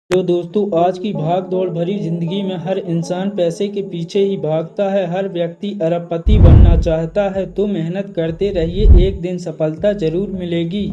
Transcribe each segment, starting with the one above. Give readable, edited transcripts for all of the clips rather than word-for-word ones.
Hello दोस्तों, आज की भाग दौड़ भरी जिंदगी में हर इंसान पैसे के पीछे ही भागता है। हर व्यक्ति अरबपति बनना चाहता है, तो मेहनत करते रहिए, एक दिन सफलता जरूर मिलेगी।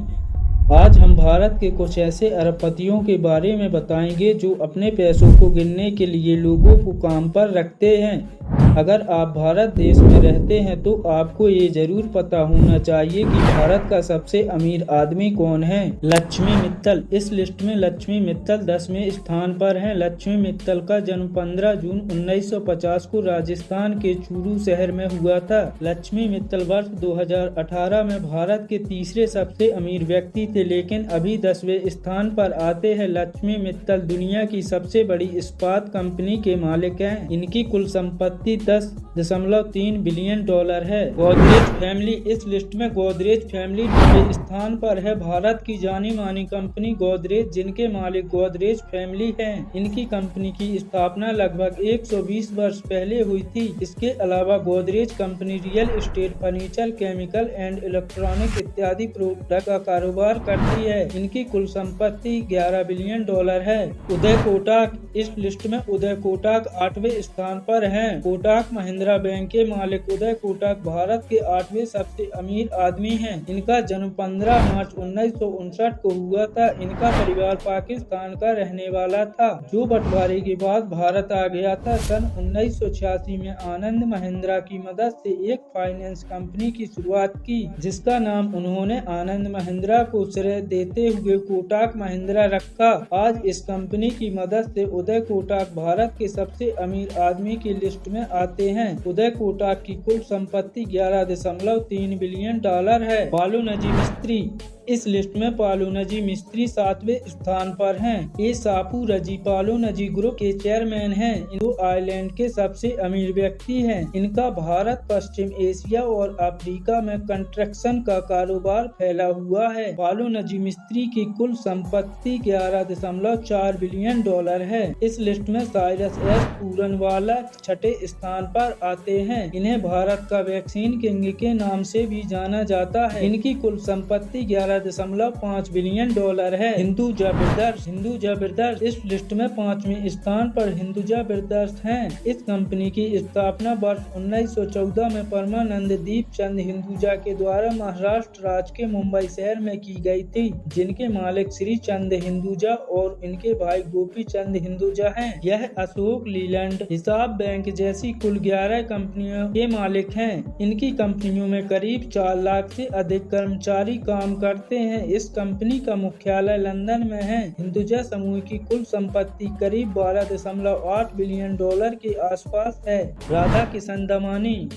आज हम भारत के कुछ ऐसे अरबपतियों के बारे में बताएंगे जो अपने पैसों को गिनने के लिए लोगों को काम पर रखते हैं। अगर आप भारत देश में रहते हैं तो आपको ये जरूर पता होना चाहिए कि भारत का सबसे अमीर आदमी कौन है। लक्ष्मी मित्तल। इस लिस्ट में लक्ष्मी मित्तल 10वें स्थान पर हैं। लक्ष्मी मित्तल का जन्म 15 जून 1950 को राजस्थान के चूरू शहर में हुआ था। लक्ष्मी मित्तल वर्ष 2018 में भारत के तीसरे सबसे अमीर व्यक्ति थे, लेकिन अभी 10वें स्थान पर आते हैं। लक्ष्मी मित्तल दुनिया की सबसे बड़ी इस्पात कंपनी के मालिक हैं। इनकी कुल संपत्ति $10.3 बिलियन है। गोदरेज फैमिली। इस लिस्ट में गोदरेज फैमिली 9वें स्थान पर है। भारत की जानी मानी कंपनी गोदरेज, जिनके मालिक गोदरेज फैमिली हैं। इनकी कंपनी की स्थापना लगभग 120 वर्ष पहले हुई थी। इसके अलावा Godrej company real estate, furniture, chemical and electronic इत्यादि प्रोडक्ट का कारोबार करती है। इनकी कुल संपत्ति $11 बिलियन है। उदय कोटक। इस लिस्ट में उदय कोटक 8वें स्थान पर हैं। कोटक महिंद्रा बैंक के मालिक उदय कोटक भारत के 8वें सबसे अमीर आदमी हैं। इनका जन्म 15 मार्च 1959 को हुआ था। इनका परिवार पाकिस्तान का रहने वाला था, जो बंटवारे के बाद भारत आ गया था। सन 1986 में आनंद महिंद्रा की मदद से एक फाइनेंस कंपनी की शुरुआत की, जिसका नाम उन्होंने आनंद महिंद्रा को श्रेय देते हुए कोटक महिंद्रा रखा। आज इस कंपनी की मदद से उदय कोटक भारत के सबसे अमीर आदमी की लिस्ट में आते हैं। उदय कोटक की कुल संपत्ति $11.3 बिलियन है। पालू नजी मिस्त्री। इस लिस्ट में पालू नजी मिस्त्री 7वें स्थान पर हैं। ये सापू रजी पालू नजी ग्रुप के चेयरमैन हैं। इनको आयरलैंड के सबसे अमीर व्यक्ति हैं। इनका भारत, पश्चिम एशिया और अफ्रीका में कंस्ट्रक्शन का कारोबार फैला हुआ है। पालू नजी मिस्त्री की कुल संपत्ति $11.4 बिलियन है। इस लिस्ट में साइरस एस पूरनवाला 6ठे स्थान पर आते हैं। इन्हें भारत का वैक्सीन किंग के नाम से भी जाना जाता है। इनकी कुल संपत्ति $11.5 बिलियन है। हिंदुजा ब्रदर्स। हिंदुजा ब्रदर्स इस लिस्ट में 5वें स्थान पर हिंदुजा ब्रदर्स हैं। इस कंपनी की स्थापना वर्ष 1914 में परमानंद दीप चंद हिंदुजा के द्वारा महाराष्ट्र राज्य के मुंबई शहर में की गई थी, जिनके मालिक श्री चंद हिंदुजा और इनके भाई गोपी चंद हिंदुजा हैं। यह अशोक लीलैंड हिसाब बैंक जैसी कुल 11 कंपनियों के मालिक हैं। इनकी कंपनियों में करीब 4 लाख से अधिक कर्मचारी काम करते हैं। इस कंपनी का मुख्यालय लंदन में है। हिंदुजा समूह की कुल संपत्ति करीब $12.8 बिलियन के आसपास है। राधा किशन दमानी।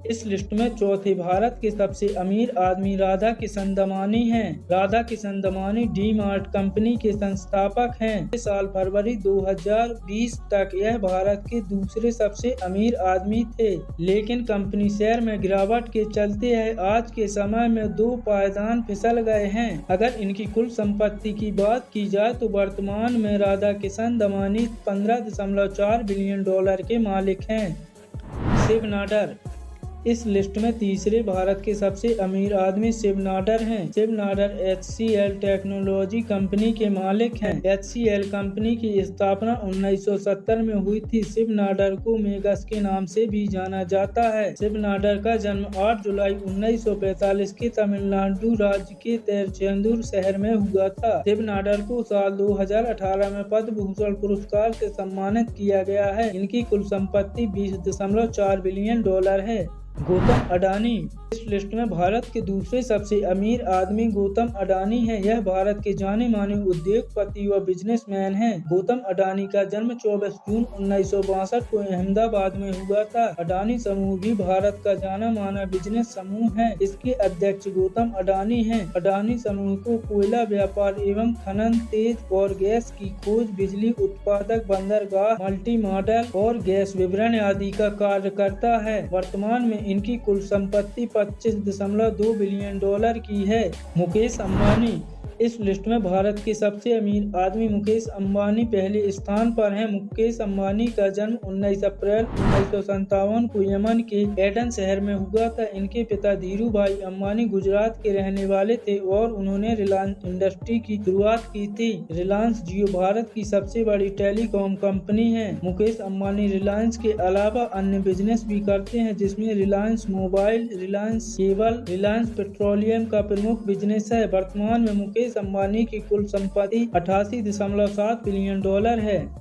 इस लिस्ट में चौथे भारत के सबसे अमीर आदमी राधा किशन दमानी हैं। Radha Kishan Damani D mart company के संस्थापक हैं। इस साल फरवरी 2020 तक यह भारत के दूसरे सबसे अमीर आदमी थे, लेकिन कंपनी शेयर में गिरावट के चलते है आज के समय में 2 पायदान फिसल गए हैं। अगर इनकी कुल संपत्ति की बात की जाए तो वर्तमान में राधा किशन दमानी $15.4 बिलियन के मालिक हैं। शिव नाडर। इस लिस्ट में तीसरे भारत के सबसे अमीर आदमी शिव नाडर हैं। Shiv Nadar HCL technology company के मालिक हैं। HCL कंपनी की स्थापना 1970 में हुई थी। शिव नाडर को मेगस के नाम से भी जाना जाता है। शिव नाडर का जन्म 8 जुलाई 1945 के तमिलनाडु राज्य के तिरुचेंदूर शहर में हुआ था। शिव नाडर को साल 2018 में पद्म भूषण पुरस्कार से सम्मानित किया गया है। इनकी कुल संपत्ति $20.4 बिलियन है। गौतम अडानी। इस लिस्ट में भारत के दूसरे सबसे अमीर आदमी गौतम अडानी हैं। यह भारत के जाने माने उद्योगपति व बिजनेसमैन हैं। गौतम अडानी का जन्म 24 जून 1962 को अहमदाबाद में हुआ था। अडानी समूह भी भारत का जाना माना बिजनेस समूह है। इसके अध्यक्ष गौतम अडानी हैं। अडानी समूह को कोयला व्यापार एवं खनन, तेल और गैस की खोज, बिजली उत्पादक, बंदरगाह, मल्टी मॉडल और गैस वितरण आदि का कार्य करता है। वर्तमान में इनकी कुल संपत्ति $25.2 बिलियन की है। मुकेश अंबानी। इस लिस्ट में भारत के सबसे अमीर आदमी मुकेश अंबानी पहले स्थान पर हैं। मुकेश अंबानी का जन्म 19 अप्रैल 1957 को यमन के एडन शहर में हुआ था। इनके पिता धीरू भाई अंबानी गुजरात के रहने वाले थे और उन्होंने रिलायंस इंडस्ट्री की शुरुआत की थी। रिलायंस जियो भारत की सबसे बड़ी टेलीकॉम कंपनी है। मुकेश अंबानी रिलायंस के अलावा अन्य बिजनेस भी करते हैं, जिसमें Reliance mobile, Reliance cable, Reliance petroleum का प्रमुख बिजनेस है। वर्तमान में मुकेश अंबानी की कुल संपत्ति $88.7 बिलियन है।